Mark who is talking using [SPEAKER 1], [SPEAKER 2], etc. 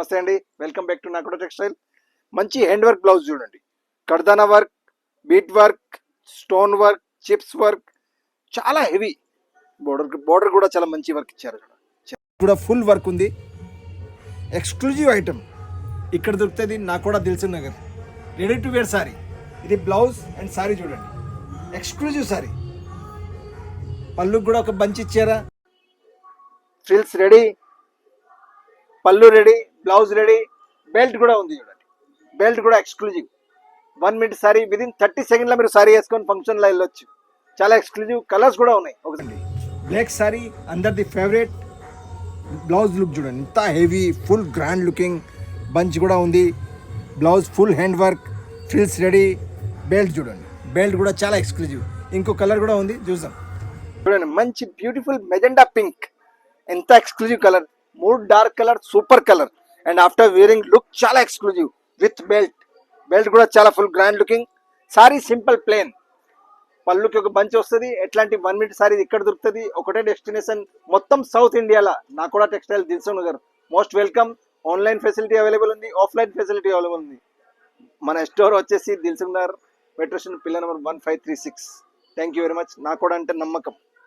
[SPEAKER 1] నమస్తే అండి, welcome back to Nakoda textile. మంచి హ్యాండ్ వర్క్ బ్లౌజ్ చూడండి. కర్దానా work, bead work, stone work, chips work, చాలా హెవీ. బోర్డర్ కూడా చాలా మంచి వర్క్ ఇచ్చారు. కూడా ఫుల్ వర్క్ ఉంది. ఎక్స్క్లూజివ్ ఐటమ్ ఇక్కడ దొరుకుతుంది. నాకు కూడా Dilsukhnagar ready to wear sari. ఇది బ్లౌజ్ అండ్ సారీ చూడండి, ఎక్స్క్లూజివ్ సారీ. పళ్ళు కూడా ఒక బంచ్ ఇచ్చారా. ఫ్రిల్స్ రెడీ, పళ్ళు రెడీ, బ్లౌజ్ రెడీ, బెల్ట్ కూడా ఉంది చూడండి. బెల్ట్ కూడా exclusive. 1 minute sorry, within 30 seconds మీరు సారీ వేసుకొని ఫంక్షన్లో వెళ్ళొచ్చు. చాలా ఎక్స్క్లూజివ్ కలర్స్ కూడా ఉన్నాయి. ఒకటి బ్లాక్ సారీ, అందరిది ఫేవరెట్. బ్లౌజ్ లుక్ చూడండి, ఇంత heavy, full grand looking. Bunch కూడా ఉంది. Blouse full hand work, frills ready, belt చూడండి. బెల్ట్ కూడా చాలా ఎక్స్క్లూజివ్. ఇంకో కలర్ కూడా ఉంది, చూద్దాం. చూడండి, మంచి బ్యూటిఫుల్ మెజెండా పింక్. ఎంత exclusive colour. 3 dark colour, super colour. And after wearing look చాలా ఎక్స్క్లూజివ్ విత్ బెల్ట్. బెల్ట్ కూడా చాలా full grand looking. Sari simple plain, పళ్ళుకి ఒక బంచ్ వస్తుంది. ఎట్లాంటి 1 minute సారీ ఇక్కడ దొరుకుతుంది. ఒకటే డెస్టినేషన్ మొత్తం సౌత్ ఇండియాలో. Nakoda textile, Dilsukhnagar. Most welcome. Online facility available ఉంది, ఆఫ్లైన్ ఫెసిలిటీ అవైలబుల్ ఉంది. మన స్టోర్ వచ్చేసి Dilsukhnagar, metro station, pillar number 1536. Thank you very much. Nakoda అంటే నమ్మకం.